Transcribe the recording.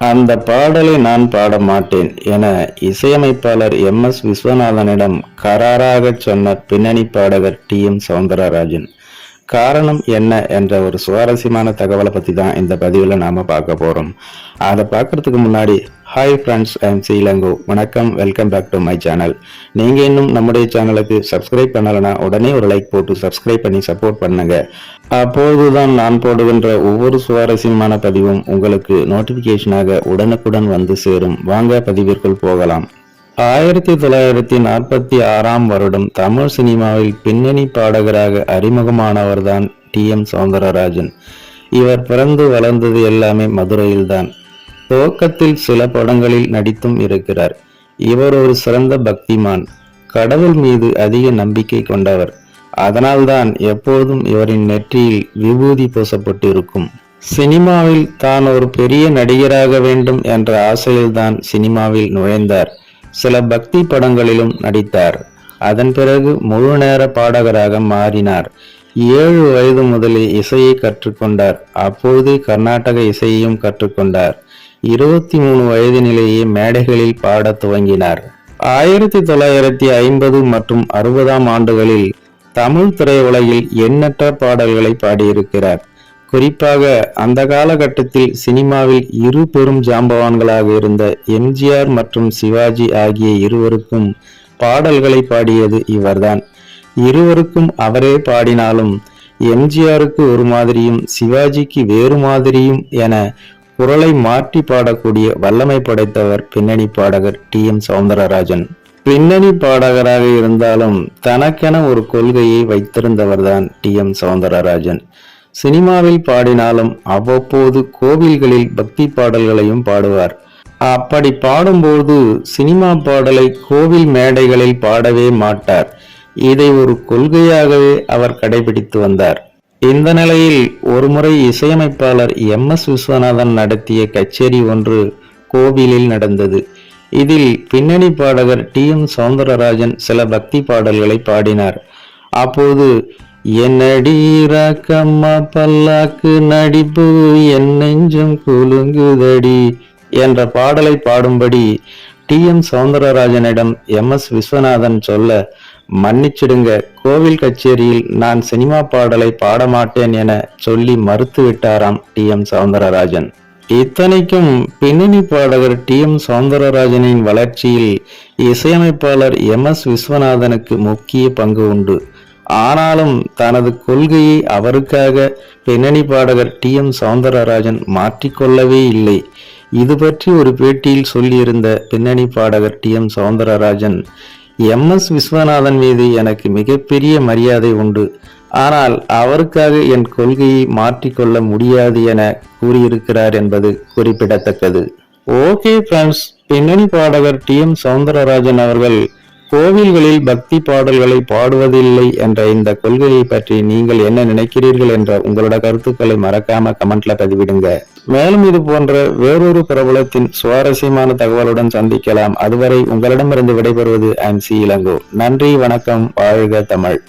அந்த பாடலை நான் பாட மாட்டேன் என இசையமைப்பாளர் MS விஸ்வநாதனிடம் கராராக சொன்ன பின்னணி பாடகர் TM சௌந்தரராஜன். காரணம் என்ன என்ற ஒரு சுவாரஸ்யமான தகவலை பத்தி தான் இந்த பதிவில் நாம பார்க்க போறோம். அதை பார்க்கறதுக்கு முன்னாடி hi friends, I'm C Ilango. வணக்கம், welcome back to my channel. நீங்க இன்னும் நம்முடைய சேனலுக்கு சப்ஸ்கிரைப் பண்ணலைன்னா உடனே ஒரு லைக் போட்டு சப்ஸ்கிரைப் பண்ணி சப்போர்ட் பண்ணுங்க. அப்பொழுதுதான் நான் போடுகின்ற ஒவ்வொரு சுவாரஸ்யமான பதிவும் உங்களுக்கு நோட்டிபிகேஷனாக உடனுக்குடன் வந்து சேரும். வாங்க பதிவிற்குள் போகலாம். 1946 வருடம் தமிழ் சினிமாவில் பின்னணி பாடகராக அறிமுகமானவர்தான் TM சௌந்தரராஜன். இவர் பிறந்து வளர்ந்தது எல்லாமே மதுரையில்தான். துவக்கத்தில் சில படங்களில் நடித்தும் இருக்கிறார். இவர் ஒரு சிறந்த பக்திமான், கடவுள் மீது அதிக நம்பிக்கை கொண்டவர். அதனால்தான் எப்போதும் இவரின் நெற்றியில் விபூதி பூசப்பட்டு இருக்கும். சினிமாவில் தான் ஒரு பெரிய நடிகராக வேண்டும் என்ற ஆசையில்தான் சினிமாவில் நுழைந்தார். சில பக்தி படங்களிலும் நடித்தார். அதன் பிறகு முழு நேர பாடகராக மாறினார். 7 வயது முதலே இசையை கற்றுக்கொண்டார். அப்போது கர்நாடக இசையையும் கற்றுக்கொண்டார். 23 வயதினிலேயே மேடைகளில் பாடத் துவங்கினார். 1950 மற்றும் 60ஆம் ஆண்டுகளில் தமிழ் திரையுலகில் எண்ணற்ற பாடல்களை பாடியிருக்கிறார். குறிப்பாக அந்த காலகட்டத்தில் சினிமாவில் இரு பெரும் ஜாம்பவான்களாக இருந்த MGR மற்றும் சிவாஜி ஆகிய இருவருக்கும் பாடல்களை பாடியது இவர்தான். இருவருக்கும் அவரே பாடினாலும் MGRக்கு ஒரு மாதிரியும் சிவாஜிக்கு வேறு மாதிரியும் என குரலை மாற்றி பாடக்கூடிய வல்லமை படைத்தவர் பின்னணி பாடகர் TM சௌந்தரராஜன். பின்னணி பாடகராக இருந்தாலும் தனக்கென ஒரு கொள்கையை வைத்திருந்தவர்தான் TM சௌந்தரராஜன். சினிமாவில் பாடினாலும் அவ்வப்போது கோவில்களில் பக்தி பாடல்களையும் பாடுவார். அப்படி பாடும்போது சினிமா பாடலை கோவில் மேடைகளில் பாடவே மாட்டார். இதை ஒரு கொள்கையாகவே அவர் கடைபிடித்து வந்தார். இந்த நிலையில் ஒருமுறை இசையமைப்பாளர் MS விஸ்வநாதன் நடத்திய கச்சேரி ஒன்று கோவிலில் நடந்தது. இதில் பின்னணி பாடகர் TM சௌந்தரராஜன் சில பக்தி பாடல்களை பாடினார். அப்போது என்னடி ராக்கம்மா பல்லாக்கு நடிப்பு என் நெஞ்சம் குலுங்குதடி என்ற பாடலை பாடும்படி TM சௌந்தரராஜனிடம் MS விஸ்வநாதன் சொல்ல, மன்னிச்சிடுங்க, கோவில் கச்சேரியில் நான் சினிமா பாடலை பாட மாட்டேன் என சொல்லி மறுத்து விட்டாராம் TM சௌந்தரராஜன். இத்தனைக்கும் பின்னணி பாடகர் TM சௌந்தரராஜனின் வளர்ச்சியில் இசையமைப்பாளர் MS விஸ்வநாதனுக்கு முக்கிய பங்கு உண்டு. ஆனாலும் தனது கொள்கையை அவருக்காக பின்னணி பாடகர் TM சௌந்தரராஜன் மாற்றிக்கொள்ளவே இல்லை. இது பற்றி ஒரு பேட்டியில் சொல்லியிருந்த பின்னணி பாடகர் TM சௌந்தரராஜன், MS விஸ்வநாதன் மீது எனக்கு மிகப்பெரிய மரியாதை உண்டு, ஆனால் அவருக்காக என் கொள்கையை மாற்றிக்கொள்ள முடியாது என கூறியிருக்கிறார் என்பது குறிப்பிடத்தக்கது. ஓகே ஃப்ரெண்ட்ஸ், பின்னணி பாடகர் TM சௌந்தரராஜன் அவர்கள் கோவில்களில் பக்தி பாடல்களை பாடுவதில்லை என்ற இந்த கொள்கையை பற்றி நீங்கள் என்ன நினைக்கிறீர்கள் என்ற உங்களோட கருத்துக்களை மறக்காம கமெண்ட்ல பதிவிடுங்க. மேலும் இது போன்ற வேறொரு பிரபலத்தின் சுவாரஸ்யமான தகவலுடன் சந்திக்கலாம். அதுவரை உங்களிடமிருந்து விடைபெறுவது ஐம் சி இளங்கோ. நன்றி, வணக்கம், வாழ்க தமிழ்.